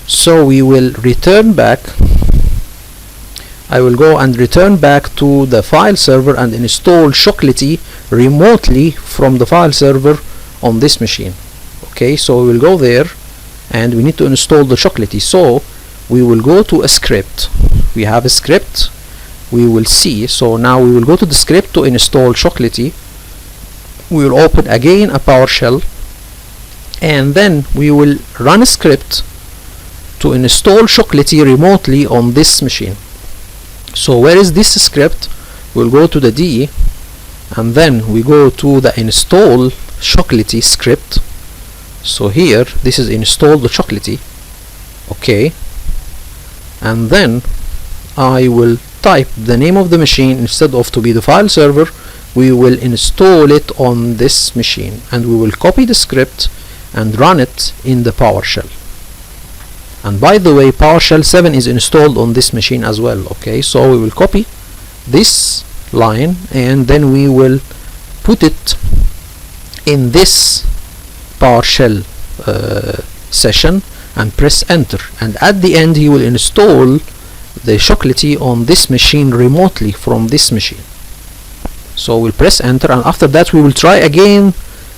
So we will return back. I will go and return back to the file server and install Chocolatey remotely from the file server on this machine. Okay, so we will go there and we need to install the Chocolatey. So we will go to a script. We have a script, we will see. So now we will go to the script to install Chocolatey. We will open again a PowerShell, and then we will run a script to install Chocolatey remotely on this machine. So where is this script? We'll go to the D, and then we go to the install Chocolatey script. So here, this is install the Chocolatey. Okay, and then I will type the name of the machine. Instead of to be the file server, we will install it on this machine, and we will copy the script and run it in the PowerShell. And by the way, PowerShell 7 is installed on this machine as well. Okay, so we will copy this line, and then we will put it in this PowerShell session and press enter, and at the end he will install the Chocolatey on this machine remotely from this machine. So we'll press enter, and after that we will try again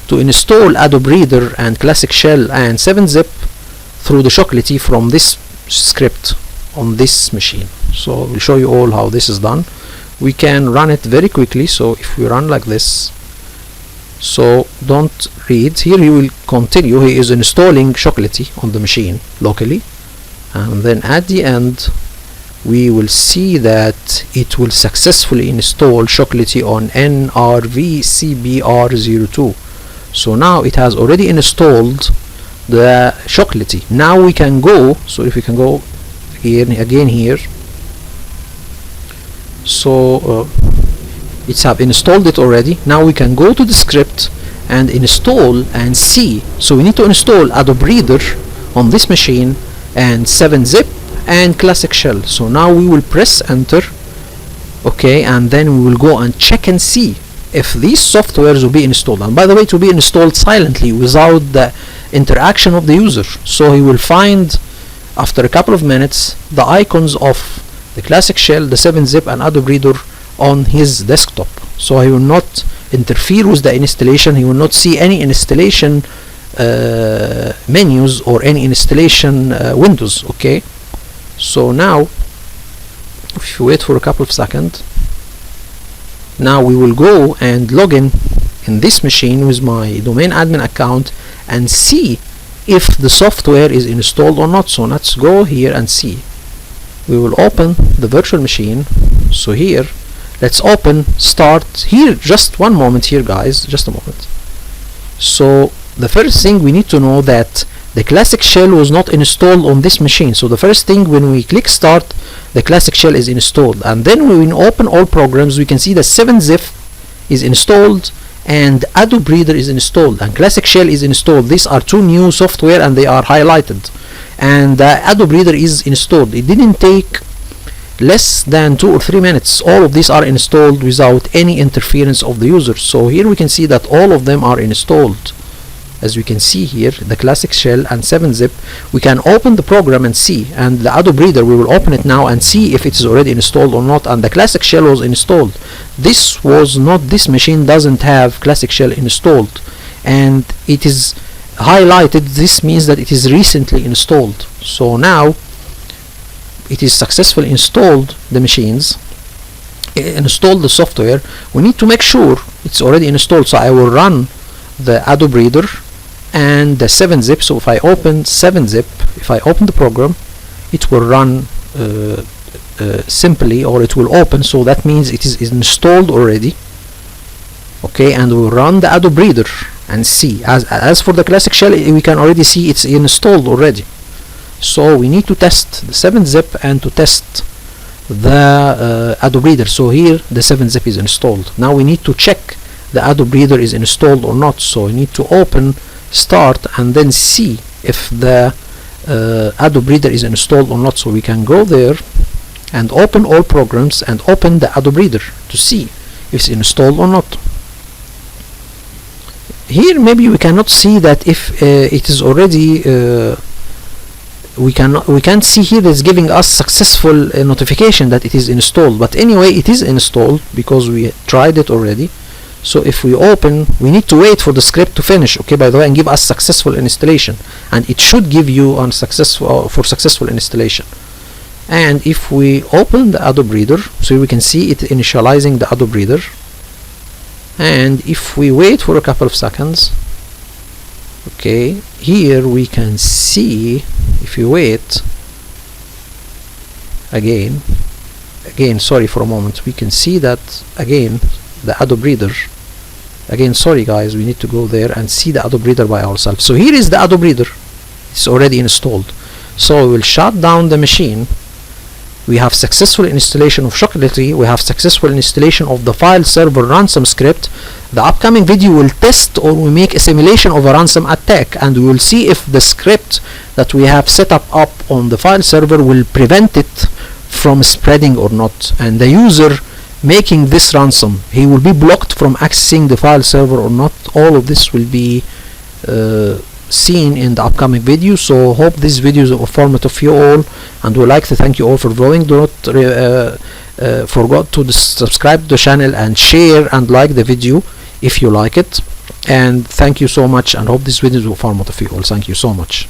to install Adobe Reader and Classic Shell and 7-zip through the Chocolatey from this script on this machine. So we'll show you all how this is done. We can run it very quickly. So if we run like this, so don't read here, he will continue. He is installing Chocolatey on the machine locally, and then at the end we will see that it will successfully install Chocolatey on NRVCBR02. So now it has already installed the Chocolatey. Now we can go, so if we can go here again here, so it's have installed it already. Now we can go to the script and install and see. So we need to install Adobe Reader on this machine and 7-zip and Classic Shell. So now we will press enter. Okay, and then we will go and check and see if these softwares will be installed. And by the way, to be installed silently without the interaction of the user. So he will find after a couple of minutes the icons of the Classic Shell, the 7-zip and Adobe Reader on his desktop. So he will not interfere with the installation. He will not see any installation menus or any installation windows. Okay, so now if you wait for a couple of seconds, now we will go and log in this machine with my domain admin account and see if the software is installed or not. So let's go here and see. We will open the virtual machine. So here, let's open start here. Just one moment here, guys, just a moment. So the first thing we need to know that the Classic Shell was not installed on this machine. So the first thing, when we click start, the Classic Shell is installed, and then when we open all programs, we can see that 7-zip is installed and Adobe Reader is installed and Classic Shell is installed. These are two new software and they are highlighted, and Adobe Reader is installed. It didn't take less than 2 or 3 minutes. All of these are installed without any interference of the user. So here we can see that all of them are installed. As we can see here, the Classic Shell and 7-zip, we can open the program and see, and the Adobe Reader, we will open it now and see if it is already installed or not. And the Classic Shell was installed. This was not, this machine doesn't have Classic Shell installed, and it is highlighted. This means that it is recently installed. So now it is successfully installed the machines, installed the software. We need to make sure it's already installed. So I will run the Adobe Reader and the 7-zip. So if I open 7-zip, if I open the program, it will run simply, or it will open. So that means it is installed already. Okay, and we'll run the Adobe Reader and see. As for the Classic Shell, we can already see it's installed already. So we need to test the 7-zip and to test the Adobe Reader. So here the 7-zip is installed. Now we need to check the Adobe Reader is installed or not. So we need to open start and then see if the Adobe Reader is installed or not. So we can go there and open all programs and open the Adobe Reader to see if it's installed or not. Here maybe we cannot see that if it is already we can't see here it's giving us successful notification that it is installed, but anyway it is installed because we tried it already. So if we open, we need to wait for the script to finish, okay, by the way, and give us successful installation, and it should give you on successful installation. And if we open the Adobe Reader, so we can see it initializing the Adobe Reader, and if we wait for a couple of seconds, okay, here we can see, if you wait again, sorry for a moment, we can see that again the Adobe Reader, again, sorry guys, we need to go there and see the Adobe Reader by ourselves. So here is the Adobe Reader, it's already installed. So we will shut down the machine. We have successful installation of Chocolatey, we have successful installation of the file server ransom script. The upcoming video will test or we make a simulation of a ransom attack, and we will see if the script that we have set up on the file server will prevent it from spreading or not, and the user making this ransom, he will be blocked from accessing the file server or not. All of this will be seen in the upcoming video. So hope this video is informative for you all, and would like to thank you all for viewing. Do not forget to subscribe to the channel and share and like the video if you like it, and thank you so much, and hope this video is informative for you all. Thank you so much.